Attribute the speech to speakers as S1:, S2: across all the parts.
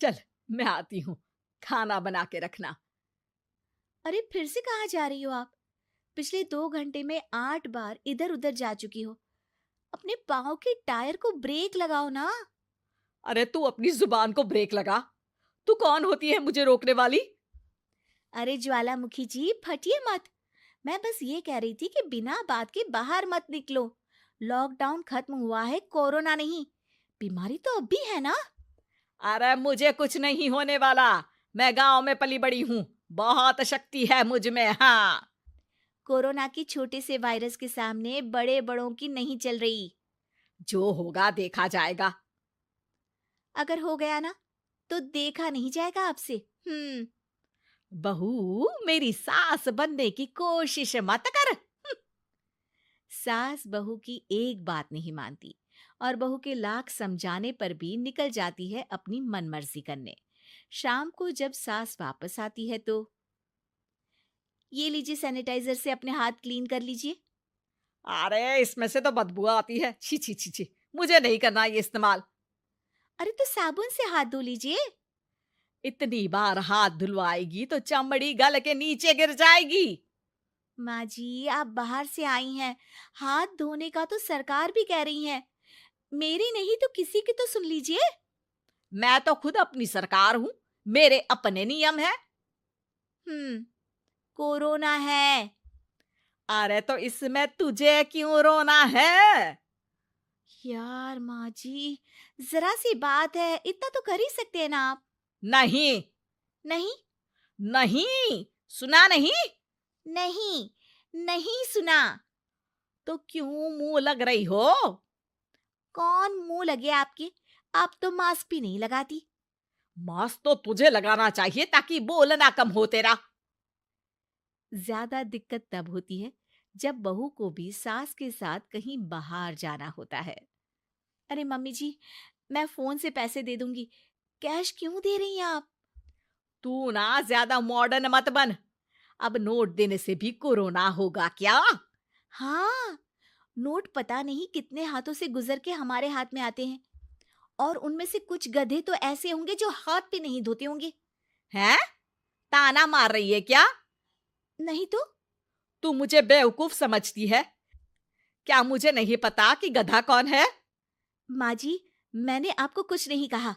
S1: चल, मैं आती हूँ, खाना बना के रखना।
S2: अरे फिर से कहाँ जा रही हो आप? पिछले 2 घंटे में 8 बार इधर उधर जा चुकी हो। अपने पाँव के टायर को ब्रेक लगाओ ना।
S1: अरे तू अपनी जुबान को ब्रेक लगा। तू कौन होती है मुझे रोकने वाली?
S2: अरे ज्वालामुखी जी, फटिए मत। मैं बस ये कह रही थी कि बिना बात के बाहर मत निकलो। लॉकडाउन खत्म हुआ है, कोरोना नहीं। बीमारी तो अब भी है ना।
S1: अरे मुझे कुछ नहीं होने वाला। मैं गांव में पली बड़ी हूँ। बहुत शक्ति है मुझ में, हाँ।
S2: कोरोना की छोटे से वायरस के सामने बड़े बड़ों की नहीं चल रही।
S1: जो होगा देखा जाएगा।
S2: अगर हो गया ना, तो देखा नहीं जाएगा आपसे। हम्म।
S1: बहू, मेरी सास बनने की कोशिश मत कर।
S2: सास बहू की एक बात नहीं मानती और बहू के लाख समझाने पर भी निकल जाती है अपनी मनमर्जी करने। शाम को जब सास वापस आती है तो, ये लीजिए सैनिटाइजर से अपने हाथ क्लीन कर लीजिए।
S1: अरे इसमें से तो बदबू आती है। छी छी छी छी। मुझे नहीं करना ये इस्तेमाल।
S2: अरे तो साबुन से हाथ धो लीजिए।
S1: इतनी बार हाथ धुलवाएगी तो चमड़ी गल के नीचे गिर जाएगी।
S2: माँ जी, आप बाहर से आई हैं, हाथ धोने का तो सरकार भी कह रही है। मेरी नहीं तो किसी की तो सुन लीजिए।
S1: मैं तो खुद अपनी सरकार हूँ। मेरे अपने नियम है।
S2: हम्म। कोरोना है।
S1: अरे तो इसमें तुझे क्यों रोना है?
S2: यार माँ जी, जरा सी बात है, इतना तो कर ही सकते हैं ना आप।
S1: नहीं।
S2: नहीं।
S1: नहीं। सुना नहीं?
S2: नहीं। नहीं सुना।
S1: तो क्यों मुंह लग रही हो?
S2: कौन मुंह लगे आपके? आप तो मास्क भी नहीं लगाती।
S1: मास्क तो तुझे लगाना चाहिए ताकि बोलना कम हो तेरा।
S2: ज्यादा दिक्कत तब होती है जब बहू को भी सास के साथ कहीं बाहर जाना होता है। अरे मम्मी जी, मैं फोन से पैसे दे दूंगी। कैश क्यों दे रही हैं आप?
S1: तू ना ज्यादा मॉडर्न मत बन। अब नोट देने से भी कोरोना होगा क्या?
S2: हाँ, नोट पता नहीं कितने हाथों से गुजर के हमारे हाथ में आते हैं, और उनमें से कुछ गधे तो ऐसे होंगे जो हाथ भी नहीं धोते होंगे।
S1: हैं? ताना मार रही है क्या?
S2: नहीं तो।
S1: तू मुझे बेवकूफ समझती है? क्या मुझे नहीं पता कि गधा कौन है?
S2: माँ जी, मैंने आपको कुछ नहीं कहा।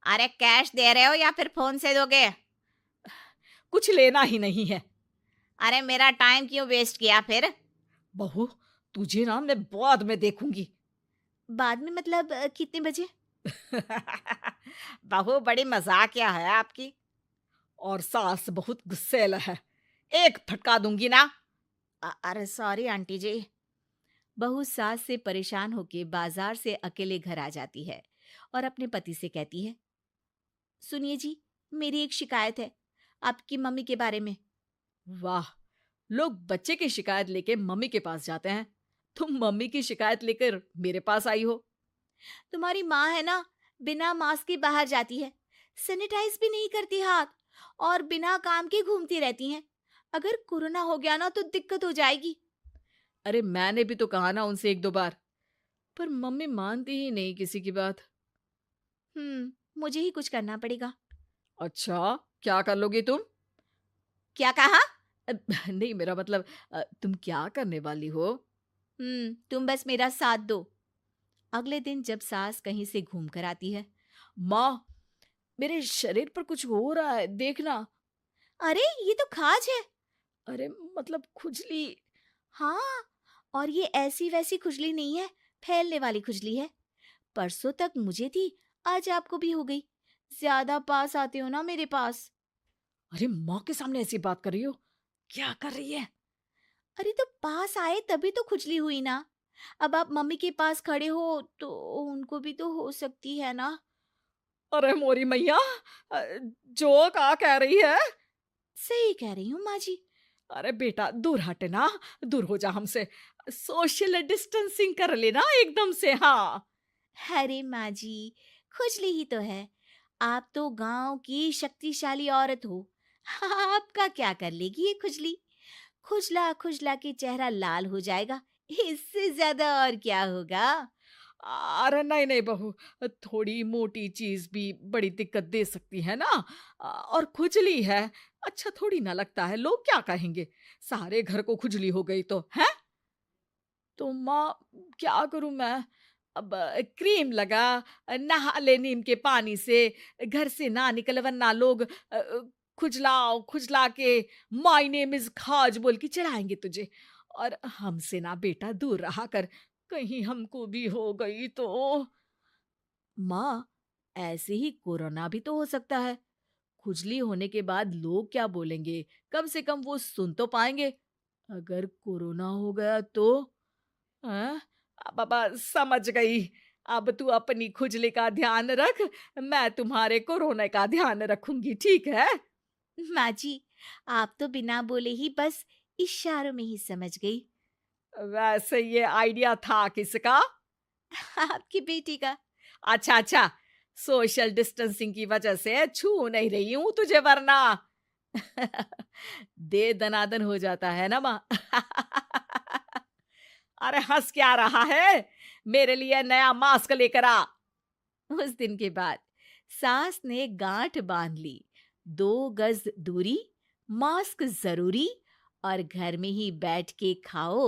S1: अरे कैश दे रहे हो या फिर फोन से दोगे? कुछ लेना ही नहीं है। अरे मेरा टाइम क्यों वेस्ट किया फिर? बहू, तुझे ना मैं बाद में देखूंगी।
S2: बाद में मतलब कितने बजे?
S1: बहू बड़ी मजाकिया है आपकी। और सास बहुत गुस्सैल है। एक फटका दूंगी ना। अरे सॉरी आंटी जी।
S2: बहू सास से परेशान होके बाजार से अकेले घर आ जाती है और अपने पति से कहती है, सुनिए जी, मेरी एक शिकायत है आपकी मम्मी के बारे में।
S1: वाह, लोग बच्चे की शिकायत लेके मम्मी के पास जाते हैं। तुम मम्मी की शिकायत लेकर मेरे पास आई हो।
S2: तुम्हारी माँ है ना, बिना मास्क के बाहर जाती है, सैनिटाइज भी नहीं करती हाथ, और बिना काम के घूमती रहती हैं। अगर कोरोना हो गया ना तो दिक्कत हो जाएगी।
S1: अरे मैंने भी तो कहा ना उनसे एक दो बार, पर मम्मी मानती ही नहीं किसी की बात।
S2: मुझे ही कुछ करना पड़ेगा।
S1: अच्छा, क्या कर लोगी तुम?
S2: क्या कहा?
S1: अ, नहीं, मेरा मतलब तुम क्या करने वाली हो?
S2: तुम बस मेरा साथ दो। अगले दिन जब सास कहीं से घूम कर आती है,
S1: माँ, मेरे शरीर पर कुछ हो रहा है, देखना।
S2: अरे ये तो खाज है।
S1: अरे मतलब खुजली।
S2: हाँ, और ये ऐसी वैसी खुजली नहीं है, फैलने वाली खुजली है। परसों तक मुझे थी, आज आपको भी हो गई। ज्यादा पास आते हो ना मेरे पास।
S1: अरे माँ के सामने ऐसी बात कर रही हो? क्या कर रही है?
S2: अरे तो पास आए तभी तो खुजली हुई ना। अब आप मम्मी के पास खड़े हो तो उनको भी तो हो सकती है ना।
S1: अरे मोरी मैया, अ, जो का कह रही है?
S2: सही कह रही हूँ माँ जी।
S1: अरे बेटा दूर हट ना। दूर हो जा हमसे। सोशल डिस्टेंसिंग कर लेना एकदम से, हाँ।
S2: अरे माँ जी, खुजली ही तो है। आप तो गांव की शक्तिशाली औरत हो। आपका क्या कर लेगी ये खुजली? खुजला खुजला के चेहरा लाल हो जाएगा। इससे ज्यादा और क्या होगा?
S1: अरे नहीं नहीं बहू, थोड़ी मोटी चीज भी बड़ी दिक्कत दे सकती है ना। और खुजली है, अच्छा थोड़ी ना लगता है, लोग क्या कहेंगे, सारे घर को खुजली हो गई तो है। तो माँ, क्या करूं मैं? अब क्रीम लगा, नहा ले नीम के पानी से, घर से ना निकल वरना लोग खुजलाओ खुजला के माय नेम इज खाज बोल के चढ़ाएंगे तुझे। और हमसे ना बेटा दूर रहा कर, कहीं हमको भी हो गई तो। माँ, ऐसे ही कोरोना भी तो हो सकता है। खुजली होने के बाद लोग क्या बोलेंगे, कम से कम वो सुन तो पाएंगे। अगर कोरोना हो गया तो? हाँ, बाबा समझ गई। अब तू अपनी खुजली का ध्यान रख, मैं तुम्हारे कोरोना का ध्यान रखूंगी, ठीक है?
S2: माँ जी, आप तो बिना बोले ही बस इशारों में ही समझ गई।
S1: वैसे ये आइडिया था किसका?
S2: आपकी बेटी का।
S1: अच्छा अच्छा, सोशल डिस्टेंसिंग की वजह से छू नहीं रही हूं तुझे वरना। दे दनादन हो जाता है ना माँ। अरे हंस क्या रहा है, मेरे लिए नया मास्क लेकर आ।
S2: उस दिन के बाद सास ने गांठ बांध ली। 2 गज दूरी, मास्क जरूरी और घर में ही बैठ के खाओ